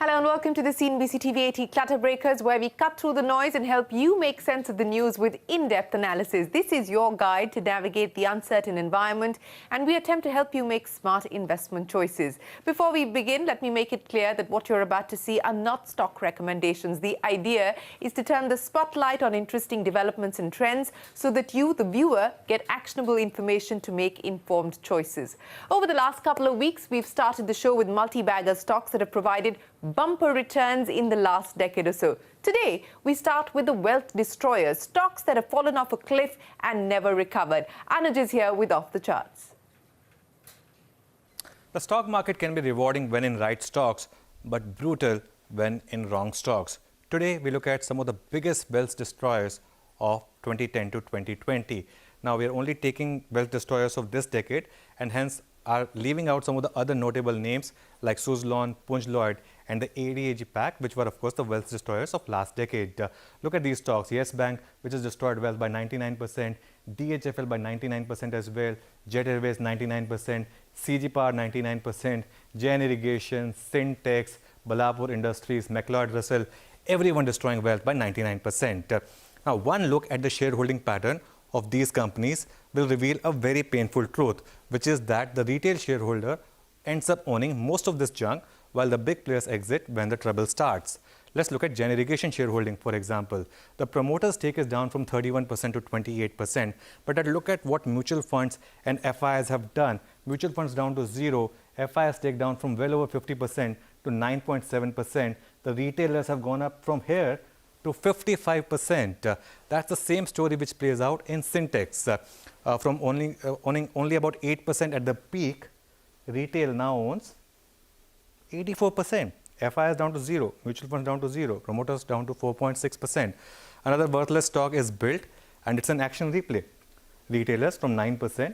Hello and welcome to the cnbc TV 80 Clutter Breakers, where we cut through the noise and help you make sense of the news with in-depth analysis. This is your guide to navigate the uncertain environment, and we attempt to help you make smart investment choices. Before we begin, let me make it clear that what you're about to see are not stock recommendations. The idea is to turn the spotlight on interesting developments and trends so that you, the viewer, get actionable information to make informed choices. Over the last couple of weeks, we've started the show with multi-bagger stocks that have provided bumper returns in the last decade or so. Today, we start with the wealth destroyers, stocks that have fallen off a cliff and never recovered. Anuj is here with Off the Charts. The stock market can be rewarding when in right stocks, but brutal when in wrong stocks. Today, we look at some of the biggest wealth destroyers of 2010 to 2020. Now, we are only taking wealth destroyers of this decade and hence are leaving out some of the other notable names like Suzlon, Punj Lloyd, and the ADAG pack, which were, of course, the wealth destroyers of last decade. Look at these stocks. Yes Bank, which has destroyed wealth by 99%, DHFL by 99% as well, Jet Airways 99%, CG Power 99%, Jain Irrigation, Syntex, Balapur Industries, McLeod Russell, everyone destroying wealth by 99%. Now, one look at the shareholding pattern of these companies will reveal a very painful truth, which is that the retail shareholder ends up owning most of this junk while the big players exit when the trouble starts. Let's look at Jain Irrigation shareholding, for example. The promoter's stake is down from 31% to 28%. But look at what mutual funds and FIs have done. Mutual funds down to zero, FIs stake down from well over 50% to 9.7%. The retailers have gone up from here to 55%. That's the same story which plays out in Syntex. From owning only about 8% at the peak, retail now owns 84%. FIs down to zero, mutual funds down to zero, promoters down to 4.6%. Another worthless stock is Built, and it's an action replay. Retailers from 9%,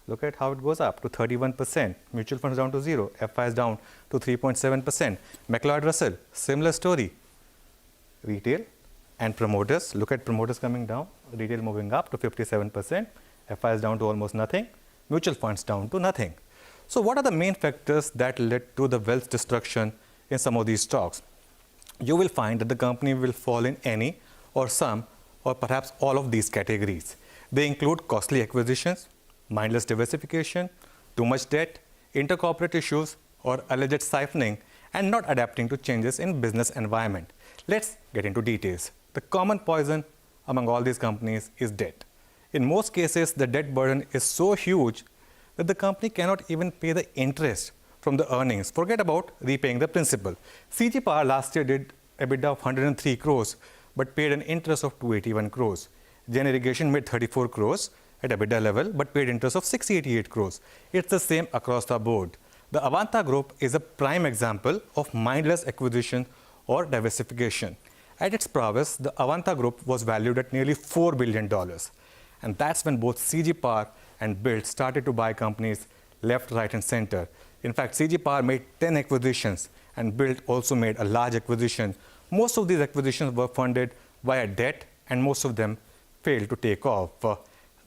look at how it goes up to 31%. Mutual funds down to zero, FIs down to 3.7%. McLeod Russell, similar story. Retail and promoters, look at promoters coming down, retail moving up to 57%, FIs down to almost nothing, mutual funds down to nothing. So what are the main factors that led to the wealth destruction in some of these stocks? You will find that the company will fall in any or some or perhaps all of these categories. They include costly acquisitions, mindless diversification, too much debt, intercorporate issues or alleged siphoning, and not adapting to changes in business environment. Let's get into details. The common poison among all these companies is debt. In most cases, the debt burden is so huge that the company cannot even pay the interest from the earnings. Forget about repaying the principal. CG Power last year did EBITDA of 103 crores, but paid an interest of 281 crores. Jain Irrigation made 34 crores at EBITDA level, but paid interest of 688 crores. It's the same across the board. The Avanta Group is a prime example of mindless acquisition or diversification. At its prowess, the Avanta Group was valued at nearly $4 billion. And that's when both CG Power and Built started to buy companies left, right, and center. In fact, CG Power made 10 acquisitions, and Built also made a large acquisition. Most of these acquisitions were funded via debt, and most of them failed to take off.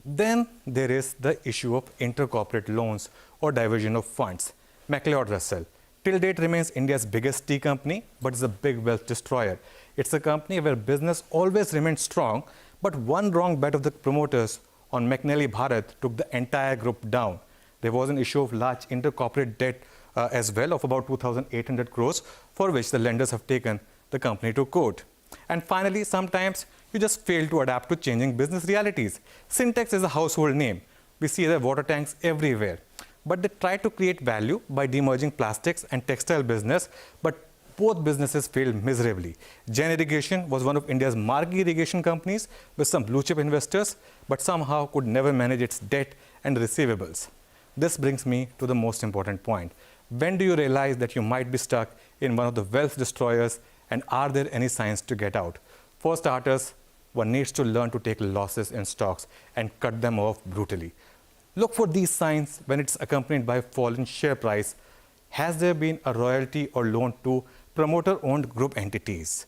Then there is the issue of intercorporate loans or diversion of funds. McLeod Russell, till date, remains India's biggest tea company, but is a big wealth destroyer. It's a company where business always remained strong, but one wrong bet of the promoters on McNally Bharat took the entire group down. There was an issue of large intercorporate debt as well of about 2,800 crores, for which the lenders have taken the company to court. And finally, sometimes you just fail to adapt to changing business realities. Syntex is a household name. We see their water tanks everywhere. But they tried to create value by demerging plastics and textile business, but both businesses failed miserably. Jain Irrigation was one of India's marquee irrigation companies with some blue chip investors, but somehow could never manage its debt and receivables. This brings me to the most important point. When do you realize that you might be stuck in one of the wealth destroyers, and are there any signs to get out? For starters, one needs to learn to take losses in stocks and cut them off brutally. Look for these signs when it's accompanied by fallen share price. Has there been a royalty or loan to promoter-owned group entities?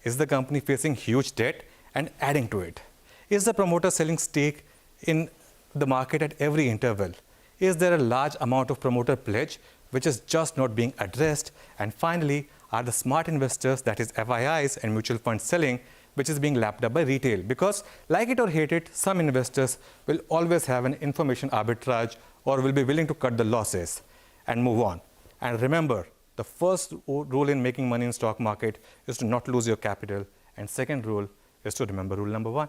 Is the company facing huge debt and adding to it? Is the promoter selling stake in the market at every interval? Is there a large amount of promoter pledge which is just not being addressed? And finally, are the smart investors, that is FIIs and mutual fund selling, which is being lapped up by retail. Because like it or hate it, some investors will always have an information arbitrage or will be willing to cut the losses and move on. And remember, the first rule in making money in stock market is to not lose your capital. And second rule is to remember rule number 1.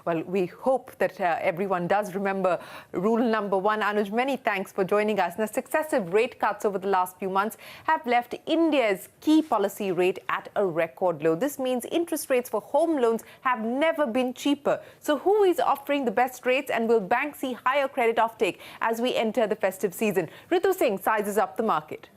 Well, we hope that everyone does remember rule number 1. Anuj, many thanks for joining us. Now, successive rate cuts over the last few months have left India's key policy rate at a record low. This means interest rates for home loans have never been cheaper. So who is offering the best rates, and will banks see higher credit offtake as we enter the festive season? Ritu Singh sizes up the market.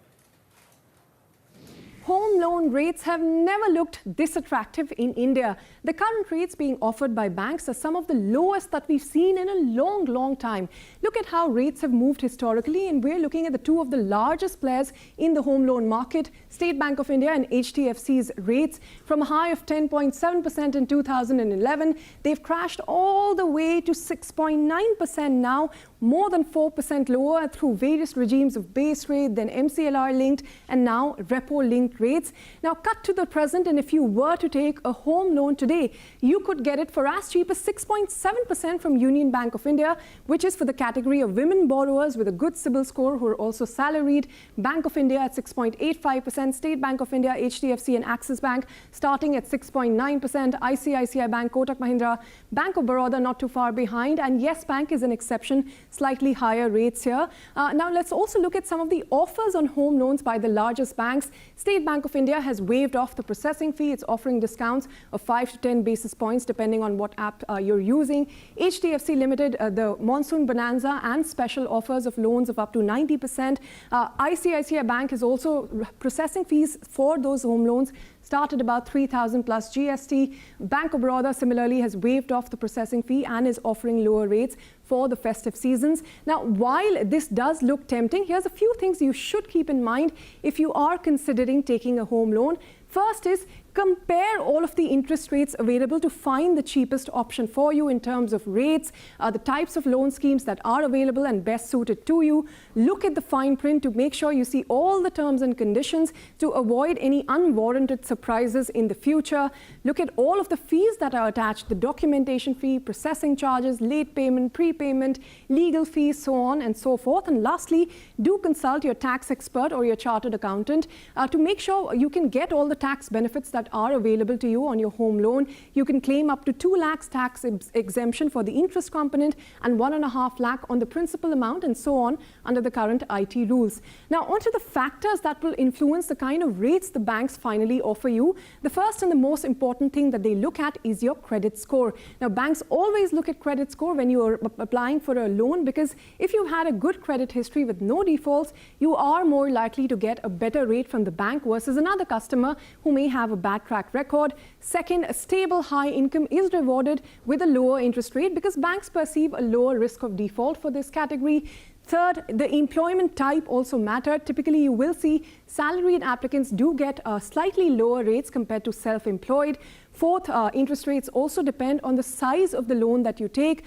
Home loan rates have never looked this attractive in India. The current rates being offered by banks are some of the lowest that we've seen in a long time. Look at how rates have moved historically, and we're looking at the two of the largest players in the home loan market, State Bank of India and HDFC's rates. From a high of 10.7% in 2011, they've crashed all the way to 6.9% now, more than 4% lower through various regimes of base rate, then MCLR linked, and now repo linked rates. Now cut to the present, and if you were to take a home loan today, you could get it for as cheap as 6.7% from Union Bank of India, which is for the category of women borrowers with a good CIBIL score who are also salaried. Bank of India at 6.85%, State Bank of India, HDFC and Axis Bank starting at 6.9%, ICICI Bank, Kotak Mahindra, Bank of Baroda not too far behind, and Yes Bank is an exception, slightly higher rates here. Now let's also look at some of the offers on home loans by the largest banks. State Bank of India has waived off the processing fee. It's offering discounts of 5 to 10 basis points depending on what app you're using. HDFC Limited, the monsoon bonanza and special offers of loans of up to 90%. ICICI Bank is also processing fees for those home loans start at about 3,000 plus GST. Bank of Baroda similarly has waived off the processing fee and is offering lower rates for the festive seasons. Now, while this does look tempting, here's a few things you should keep in mind if you are considering taking a home loan. First is compare all of the interest rates available to find the cheapest option for you in terms of rates, the types of loan schemes that are available and best suited to you. Look at the fine print to make sure you see all the terms and conditions to avoid any unwarranted surprises in the future. Look at all of the fees that are attached, the documentation fee, processing charges, late payment, prepayment, legal fees, so on and so forth. And lastly, do consult your tax expert or your chartered accountant to make sure you can get all the tax benefits that are available to you on your home loan. You can claim up to 2 lakhs tax exemption for the interest component and 1.5 lakh on the principal amount, and so on under the current IT rules. Now onto the factors that will influence the kind of rates the banks finally offer you. The first and the most important thing that they look at is your credit score. Now banks always look at credit score when you are applying for a loan, because if you've had a good credit history with no defaults, you are more likely to get a better rate from the bank versus another customer who may have a bad track record. Second, a stable high income is rewarded with a lower interest rate because banks perceive a lower risk of default for this category. Third, the employment type also matter. Typically, you will see salaried applicants do get slightly lower rates compared to self-employed. Fourth, interest rates also depend on the size of the loan that you take.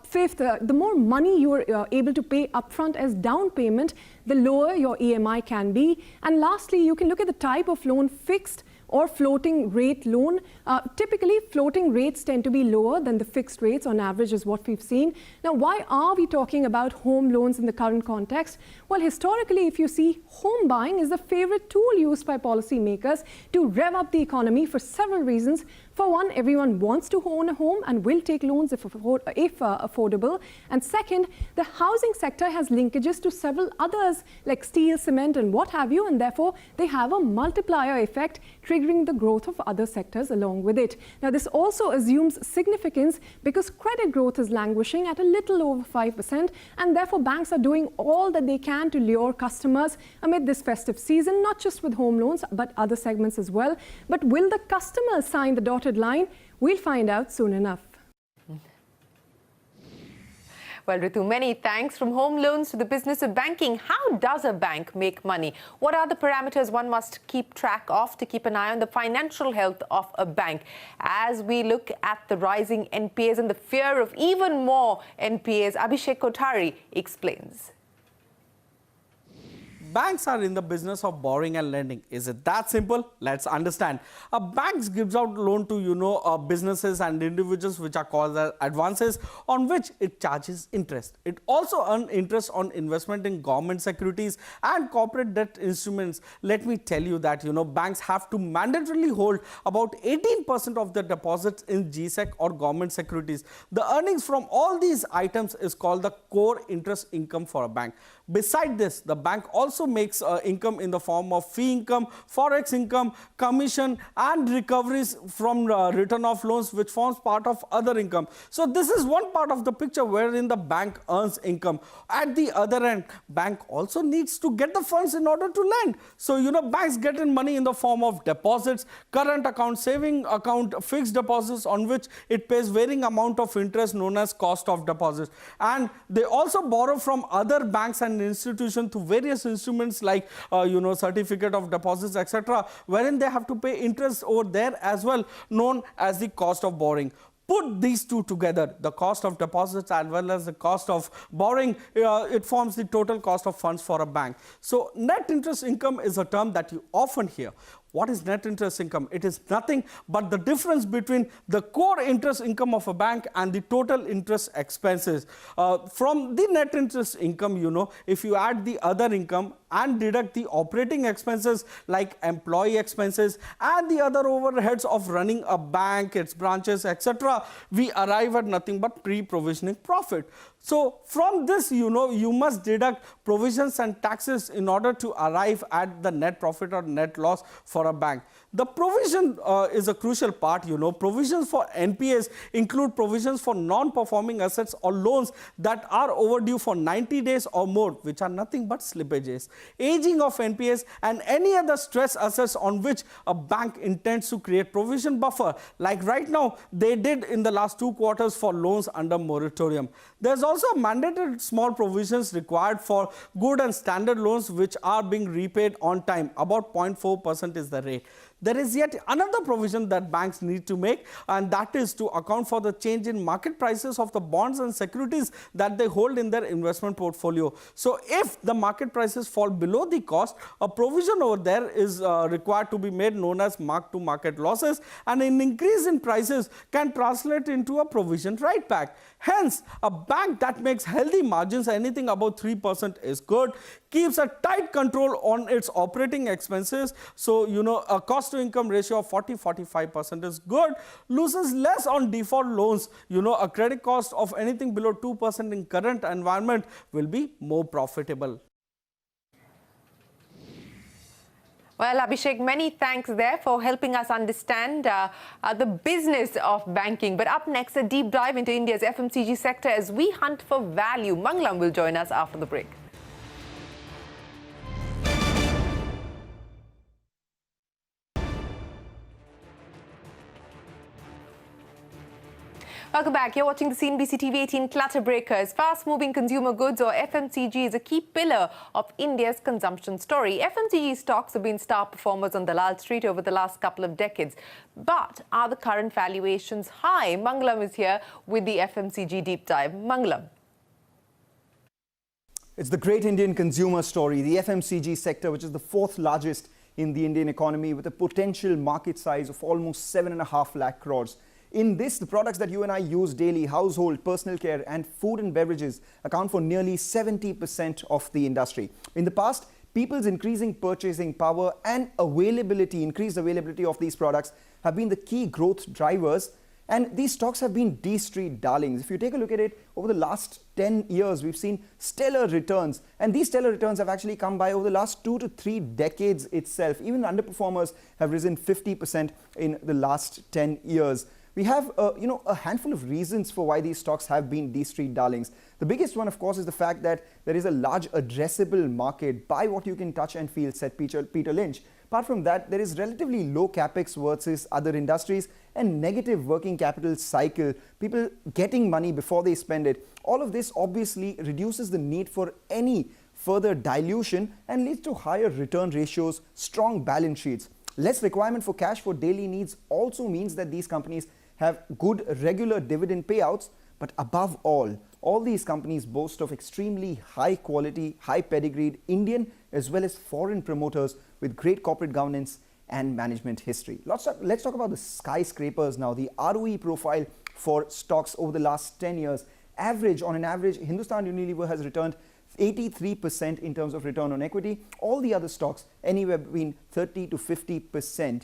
Fifth, the more money you are able to pay upfront as down payment, the lower your EMI can be. And lastly, you can look at the type of loan, fixed or floating rate loan. Typically, floating rates tend to be lower than the fixed rates on average is what we've seen. Now, why are we talking about home loans in the current context? Well, historically, if you see, home buying is the favorite tool used by policymakers to rev up the economy for several reasons. For one, everyone wants to own a home and will take loans if affordable. And second, the housing sector has linkages to several others like steel, cement and what have you, and therefore they have a multiplier effect triggering the growth of other sectors along with it. Now, this also assumes significance because credit growth is languishing at a little over 5%, and therefore banks are doing all that they can to lure customers amid this festive season, not just with home loans but other segments as well. But will the customers sign the dotted line? We'll find out soon enough. Well, Ritu, many thanks. From home loans to the business of banking, how does a bank make money? What are the parameters one must keep track of to keep an eye on the financial health of a bank? As we look at the rising NPAs and the fear of even more NPAs, Abhishek Kothari explains. banks are in the business of borrowing and lending. Is it that simple? Let's understand. A bank gives out loan to, businesses and individuals, which are called as advances, on which it charges interest. It also earns interest on investment in government securities and corporate debt instruments. Let me tell you that, banks have to mandatorily hold about 18% of their deposits in GSEC or government securities. The earnings from all these items is called the core interest income for a bank. Beside this, the bank also makes income in the form of fee income, forex income, commission and recoveries from return of loans, which forms part of other income. So this is one part of the picture wherein the bank earns income. At the other end, bank also needs to get the funds in order to lend. So, banks get in money in the form of deposits, current account, saving account, fixed deposits on which it pays varying amount of interest known as cost of deposits. And they also borrow from other banks and institutions through various instruments like, certificate of deposits, etc., wherein they have to pay interest over there as well, known as the cost of borrowing. Put these two together, the cost of deposits as well as the cost of borrowing, it forms the total cost of funds for a bank. So net interest income is a term that you often hear. What is net interest income? It is nothing but the difference between the core interest income of a bank and the total interest expenses. From the net interest income, if you add the other income and deduct the operating expenses like employee expenses and the other overheads of running a bank, its branches, etc., we arrive at nothing but pre-provisioning profit. So from this, you must deduct provisions and taxes in order to arrive at the net profit or net loss for a bank. The provision is a crucial part. Provisions for NPAs include provisions for non-performing assets or loans that are overdue for 90 days or more, which are nothing but slippages, aging of NPAs and any other stress assets on which a bank intends to create provision buffer, like right now they did in the last 2 quarters for loans under moratorium. There's also mandated small provisions required for good and standard loans which are being repaid on time. About 0.4% is the rate. There is yet another provision that banks need to make, and that is to account for the change in market prices of the bonds and securities that they hold in their investment portfolio. So if the market prices fall below the cost, a provision over there is required to be made, known as mark-to-market losses, and an increase in prices can translate into a provision write back. Hence, a bank that makes healthy margins, anything above 3% is good, keeps a tight control on its operating expenses. So, a cost to income ratio of 40-45% is good, loses less on default loans. A credit cost of anything below 2% in current environment will be more profitable. Well, Abhishek, many thanks there for helping us understand the business of banking. But up next, a deep dive into India's FMCG sector as we hunt for value. Mangalam will join us after the break. Welcome back. You're watching the cnbc TV 18 Clutter Breakers. Fast-moving consumer goods, or FMCG, is a key pillar of India's consumption story. FMCG stocks have been star performers on Dalal Street over the last couple of decades. But are the current valuations high? Mangalam is here with the FMCG deep dive. Mangalam. It's the great Indian consumer story, the FMCG sector, which is the 4th largest in the Indian economy, with a potential market size of almost 7.5 lakh crores. In this, the products that you and I use daily, household, personal care and food and beverages, account for nearly 70% of the industry. In the past, people's increasing purchasing power and increased availability of these products have been the key growth drivers, and these stocks have been D-Street darlings. If you take a look at it, over the last 10 years, we've seen stellar returns, and these stellar returns have actually come by over the last 2 to 3 decades itself. Even the underperformers have risen 50% in the last 10 years. We have a handful of reasons for why these stocks have been D-Street darlings. The biggest one, of course, is the fact that there is a large addressable market. Buy what you can touch and feel, said Peter Lynch. Apart from that, there is relatively low capex versus other industries and negative working capital cycle, people getting money before they spend it. All of this obviously reduces the need for any further dilution and leads to higher return ratios, strong balance sheets. Less requirement for cash for daily needs also means that these companies have good regular dividend payouts, but above all All these companies boast of extremely high quality, high pedigreed Indian as well as foreign promoters with great corporate governance and management history. Let's talk about the skyscrapers now. The ROE profile for stocks over the last 10 years. On an average, Hindustan Unilever has returned 83% in terms of return on equity. All the other stocks anywhere between 30 to 50%.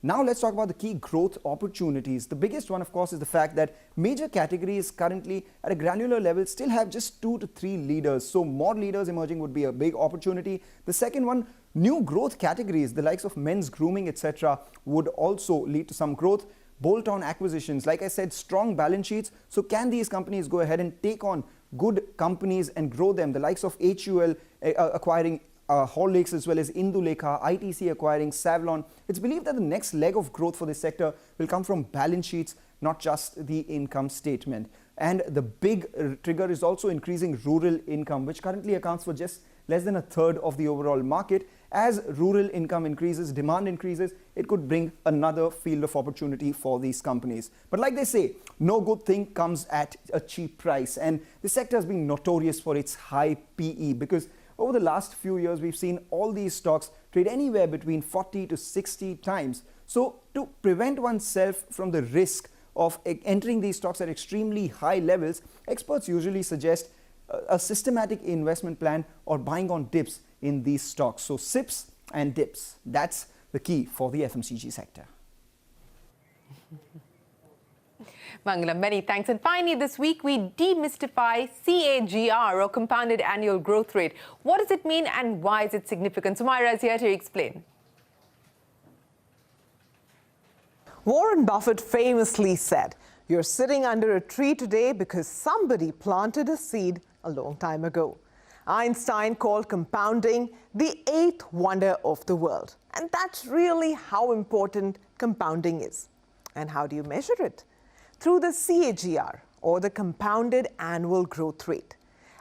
Now let's talk about the key growth opportunities. The biggest one, of course, is the fact that major categories currently at a granular level still have just 2 to 3 leaders. So more leaders emerging would be a big opportunity. The second one, new growth categories, the likes of men's grooming, etc., would also lead to some growth. Bolt-on acquisitions, like I said, strong balance sheets. So can these companies go ahead and take on good companies and grow them? The likes of HUL acquiring Horlicks as well as Indulekha, ITC acquiring Savlon. It's believed that the next leg of growth for this sector will come from balance sheets, not just the income statement. And the big trigger is also increasing rural income, which currently accounts for just less than a third of the overall market. As rural income increases, demand increases, it could bring another field of opportunity for these companies. But like they say, no good thing comes at a cheap price. And the sector has been notorious for its high PE, because over the last few years, we've seen all these stocks trade anywhere between 40 to 60 times. So to prevent oneself from the risk of entering these stocks at extremely high levels, experts usually suggest a systematic investment plan or buying on dips in these stocks. So SIPs and dips, that's the key for the FMCG sector. Mangalam, many thanks. And finally, this week, we demystify CAGR, or compounded annual growth rate. What does it mean and why is it significant? Sumaira is here to explain. Warren Buffett famously said, "You're sitting under a tree today because somebody planted a seed a long time ago." Einstein called compounding the 8th wonder of the world. And that's really how important compounding is. And how do you measure it? Through the CAGR, or the compounded annual growth rate.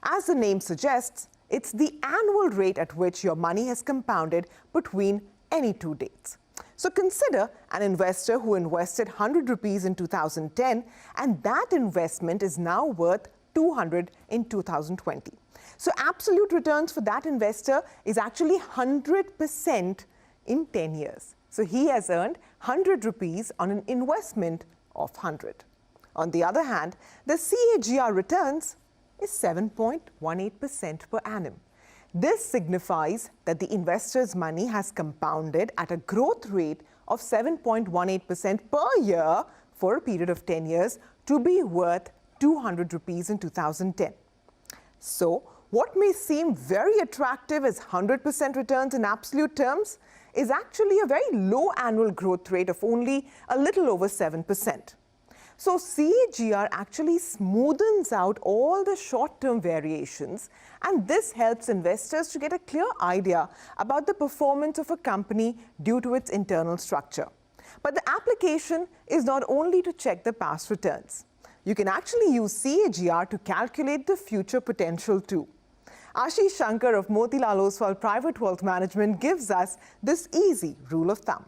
As the name suggests, it's the annual rate at which your money has compounded between any 2 dates. So consider an investor who invested 100 rupees in 2010, and that investment is now worth 200 in 2020. So absolute returns for that investor is actually 100% in 10 years. So he has earned 100 rupees on an investment of 100. On the other hand, the CAGR returns is 7.18% per annum. This signifies that the investor's money has compounded at a growth rate of 7.18% per year for a period of 10 years to be worth 200 rupees in 2010. So, what may seem very attractive as 100% returns in absolute terms is actually a very low annual growth rate of only a little over 7%. So CAGR actually smoothens out all the short-term variations, and this helps investors to get a clear idea about the performance of a company due to its internal structure. But the application is not only to check the past returns. You can actually use CAGR to calculate the future potential too. Ashish Shankar of Motilal Oswal Private Wealth Management gives us this easy rule of thumb.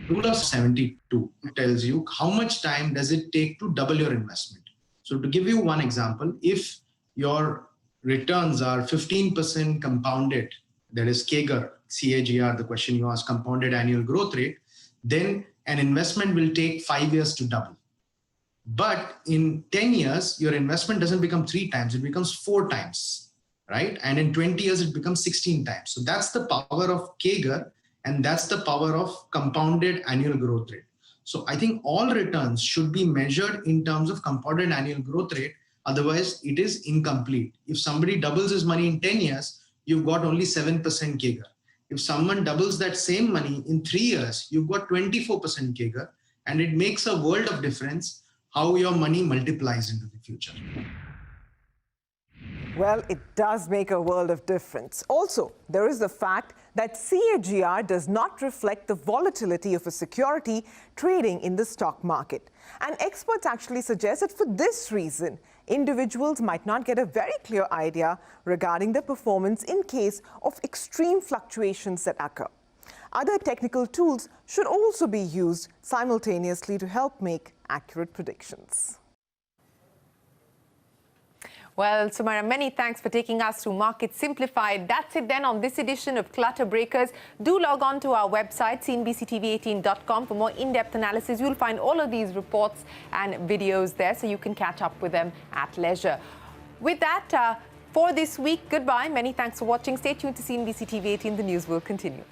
Rule of 72 tells you how much time does it take to double your investment. So to give you one example, if your returns are 15% compounded, that is CAGR, the question you asked, compounded annual growth rate, then an investment will take 5 years to double. But in 10 years, your investment doesn't become 3 times, it becomes 4 times, right? And in 20 years, it becomes 16 times. So that's the power of CAGR, and that's the power of compounded annual growth rate. So I think all returns should be measured in terms of compounded annual growth rate. Otherwise, it is incomplete. If somebody doubles his money in 10 years, you've got only 7% CAGR. If someone doubles that same money in 3 years, you've got 24% CAGR. And it makes a world of difference how your money multiplies into the future. Well, it does make a world of difference. Also, there is the fact that CAGR does not reflect the volatility of a security trading in the stock market. And experts actually suggest that for this reason, individuals might not get a very clear idea regarding the performance in case of extreme fluctuations that occur. Other technical tools should also be used simultaneously to help make accurate predictions. Well, Sumaira, many thanks for taking us through Market Simplified. That's it then on this edition of Clutter Breakers. Do log on to our website, cnbctv18.com, for more in-depth analysis. You'll find all of these reports and videos there, so you can catch up with them at leisure. With that, for this week, goodbye. Many thanks for watching. Stay tuned to CNBC TV 18. The news will continue.